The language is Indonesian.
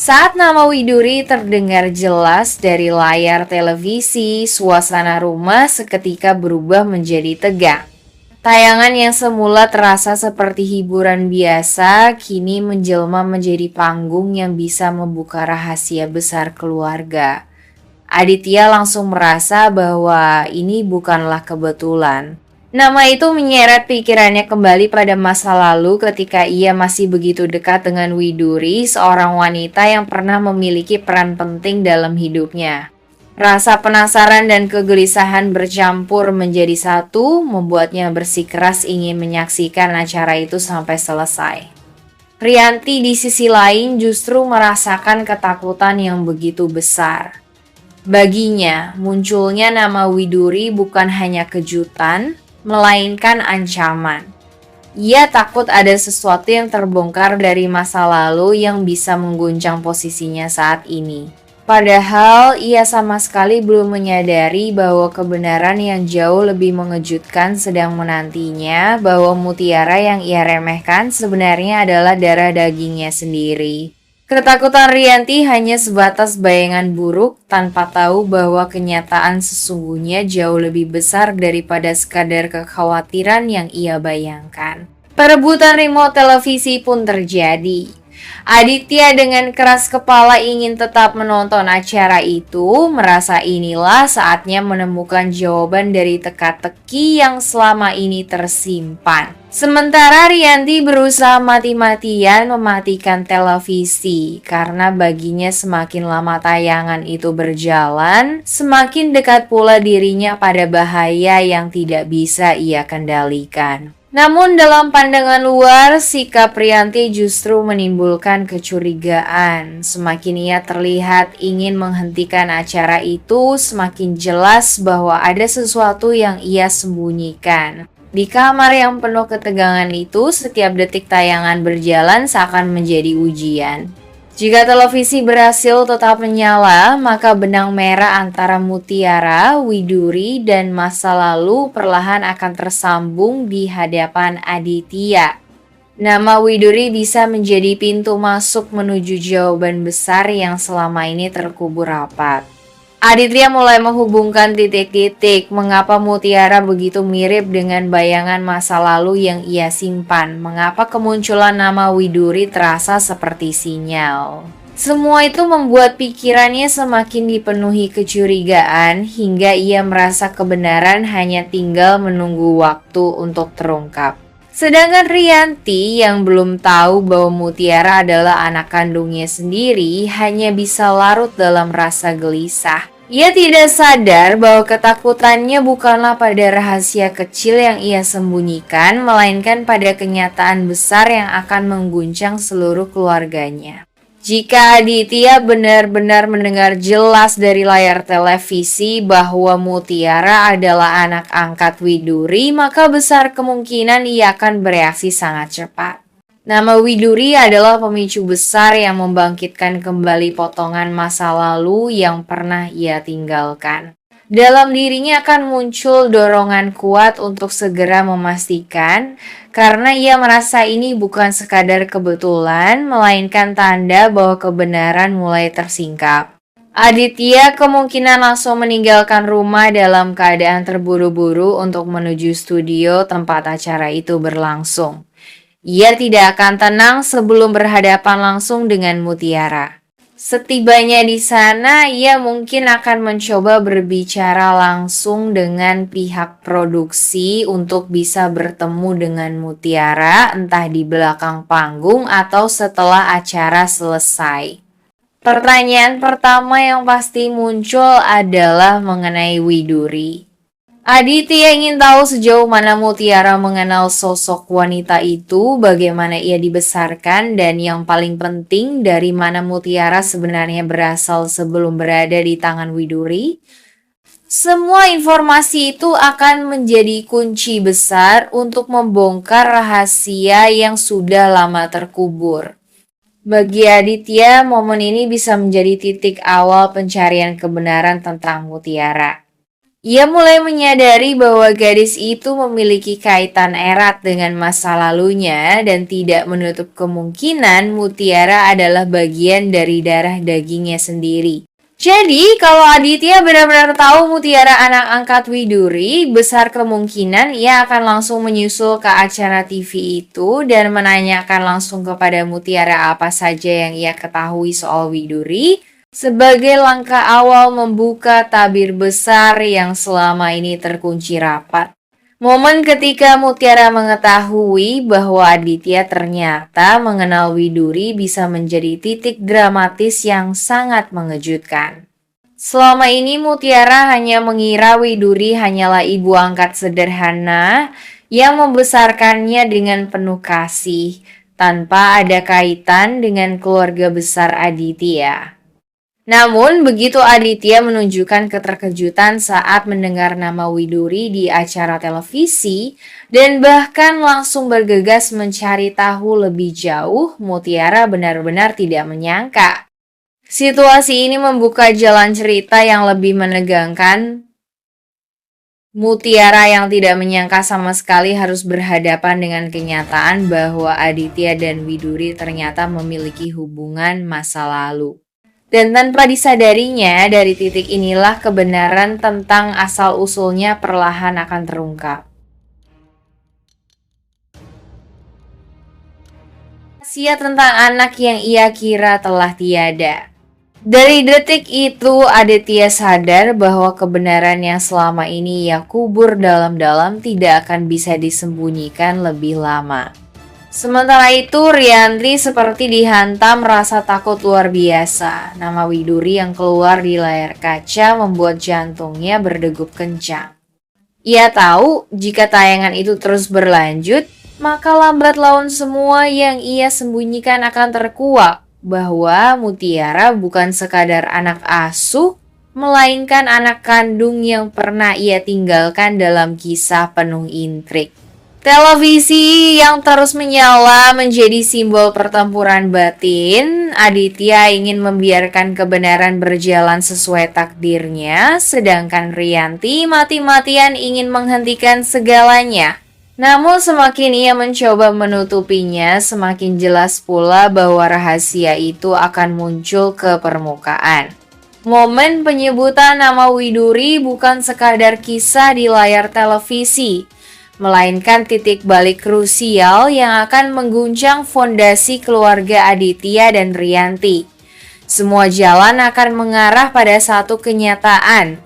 Saat nama Widuri terdengar jelas dari layar televisi, suasana rumah seketika berubah menjadi tegang. Tayangan yang semula terasa seperti hiburan biasa, kini menjelma menjadi panggung yang bisa membuka rahasia besar keluarga. Aditya langsung merasa bahwa ini bukanlah kebetulan. Nama itu menyeret pikirannya kembali pada masa lalu ketika ia masih begitu dekat dengan Widuri, seorang wanita yang pernah memiliki peran penting dalam hidupnya. Rasa penasaran dan kegelisahan bercampur menjadi satu, membuatnya bersikeras ingin menyaksikan acara itu sampai selesai. Rianti di sisi lain justru merasakan ketakutan yang begitu besar. Baginya, munculnya nama Widuri bukan hanya kejutan, melainkan ancaman. Ia takut ada sesuatu yang terbongkar dari masa lalu yang bisa mengguncang posisinya saat ini. Padahal ia sama sekali belum menyadari bahwa kebenaran yang jauh lebih mengejutkan sedang menantinya, bahwa mutiara yang ia remehkan sebenarnya adalah darah dagingnya sendiri. Ketakutan Rianti hanya sebatas bayangan buruk tanpa tahu bahwa kenyataan sesungguhnya jauh lebih besar daripada sekadar kekhawatiran yang ia bayangkan. Perebutan remote televisi pun terjadi. Aditya dengan keras kepala ingin tetap menonton acara itu, merasa inilah saatnya menemukan jawaban dari teka-teki yang selama ini tersimpan. Sementara Rianti berusaha mati-matian mematikan televisi, karena baginya semakin lama tayangan itu berjalan, semakin dekat pula dirinya pada bahaya yang tidak bisa ia kendalikan. Namun dalam pandangan luar, sikap Rianti justru menimbulkan kecurigaan. Semakin ia terlihat ingin menghentikan acara itu, semakin jelas bahwa ada sesuatu yang ia sembunyikan. Di kamar yang penuh ketegangan itu, setiap detik tayangan berjalan seakan menjadi ujian. Jika televisi berhasil tetap menyala, maka benang merah antara Mutiara, Widuri, dan masa lalu perlahan akan tersambung di hadapan Aditya. Nama Widuri bisa menjadi pintu masuk menuju jawaban besar yang selama ini terkubur rapat. Aditya mulai menghubungkan titik-titik mengapa Mutiara begitu mirip dengan bayangan masa lalu yang ia simpan. Mengapa kemunculan nama Widuri terasa seperti sinyal. Semua itu membuat pikirannya semakin dipenuhi kecurigaan hingga ia merasa kebenaran hanya tinggal menunggu waktu untuk terungkap. Sedangkan Rianti yang belum tahu bahwa Mutiara adalah anak kandungnya sendiri hanya bisa larut dalam rasa gelisah. Ia tidak sadar bahwa ketakutannya bukanlah pada rahasia kecil yang ia sembunyikan, melainkan pada kenyataan besar yang akan mengguncang seluruh keluarganya. Jika Aditya benar-benar mendengar jelas dari layar televisi bahwa Mutiara adalah anak angkat Widuri, maka besar kemungkinan ia akan bereaksi sangat cepat. Nama Widuri adalah pemicu besar yang membangkitkan kembali potongan masa lalu yang pernah ia tinggalkan. Dalam dirinya akan muncul dorongan kuat untuk segera memastikan, karena ia merasa ini bukan sekadar kebetulan, melainkan tanda bahwa kebenaran mulai tersingkap. Aditya kemungkinan langsung meninggalkan rumah dalam keadaan terburu-buru untuk menuju studio tempat acara itu berlangsung. Ia tidak akan tenang sebelum berhadapan langsung dengan Mutiara. Setibanya di sana, ia mungkin akan mencoba berbicara langsung dengan pihak produksi untuk bisa bertemu dengan Mutiara, entah di belakang panggung atau setelah acara selesai. Pertanyaan pertama yang pasti muncul adalah mengenai Widuri. Aditya ingin tahu sejauh mana Mutiara mengenal sosok wanita itu, bagaimana ia dibesarkan, dan yang paling penting dari mana Mutiara sebenarnya berasal sebelum berada di tangan Widuri. Semua informasi itu akan menjadi kunci besar untuk membongkar rahasia yang sudah lama terkubur. Bagi Aditya, momen ini bisa menjadi titik awal pencarian kebenaran tentang Mutiara. Ia mulai menyadari bahwa gadis itu memiliki kaitan erat dengan masa lalunya dan tidak menutup kemungkinan Mutiara adalah bagian dari darah dagingnya sendiri. Jadi, kalau Aditya benar-benar tahu Mutiara anak angkat Widuri, besar kemungkinan ia akan langsung menyusul ke acara TV itu dan menanyakan langsung kepada Mutiara apa saja yang ia ketahui soal Widuri, sebagai langkah awal membuka tabir besar yang selama ini terkunci rapat. Momen ketika Mutiara mengetahui bahwa Aditya ternyata mengenal Widuri bisa menjadi titik dramatis yang sangat mengejutkan. Selama ini Mutiara hanya mengira Widuri hanyalah ibu angkat sederhana yang membesarkannya dengan penuh kasih, tanpa ada kaitan dengan keluarga besar Aditya. Namun, begitu Aditya menunjukkan keterkejutan saat mendengar nama Widuri di acara televisi dan bahkan langsung bergegas mencari tahu lebih jauh, Mutiara benar-benar tidak menyangka. Situasi ini membuka jalan cerita yang lebih menegangkan. Mutiara yang tidak menyangka sama sekali harus berhadapan dengan kenyataan bahwa Aditya dan Widuri ternyata memiliki hubungan masa lalu. Dan tanpa disadarinya, dari titik inilah kebenaran tentang asal-usulnya perlahan akan terungkap. Rahasia tentang anak yang ia kira telah tiada. Dari detik itu, Aditya sadar bahwa kebenaran yang selama ini ia kubur dalam-dalam tidak akan bisa disembunyikan lebih lama. Sementara itu, Rianti seperti dihantam rasa takut luar biasa. Nama Widuri yang keluar di layar kaca membuat jantungnya berdegup kencang. Ia tahu jika tayangan itu terus berlanjut, maka lambat laun semua yang ia sembunyikan akan terkuak bahwa Mutiara bukan sekadar anak asuh, melainkan anak kandung yang pernah ia tinggalkan dalam kisah penuh intrik. Televisi yang terus menyala menjadi simbol pertempuran batin. Aditya ingin membiarkan kebenaran berjalan sesuai takdirnya, sedangkan Rianti mati-matian ingin menghentikan segalanya. Namun semakin ia mencoba menutupinya, semakin jelas pula bahwa rahasia itu akan muncul ke permukaan. Momen penyebutan nama Widuri bukan sekadar kisah di layar televisi, melainkan titik balik krusial yang akan mengguncang fondasi keluarga Aditya dan Rianti. Semua jalan akan mengarah pada satu kenyataan,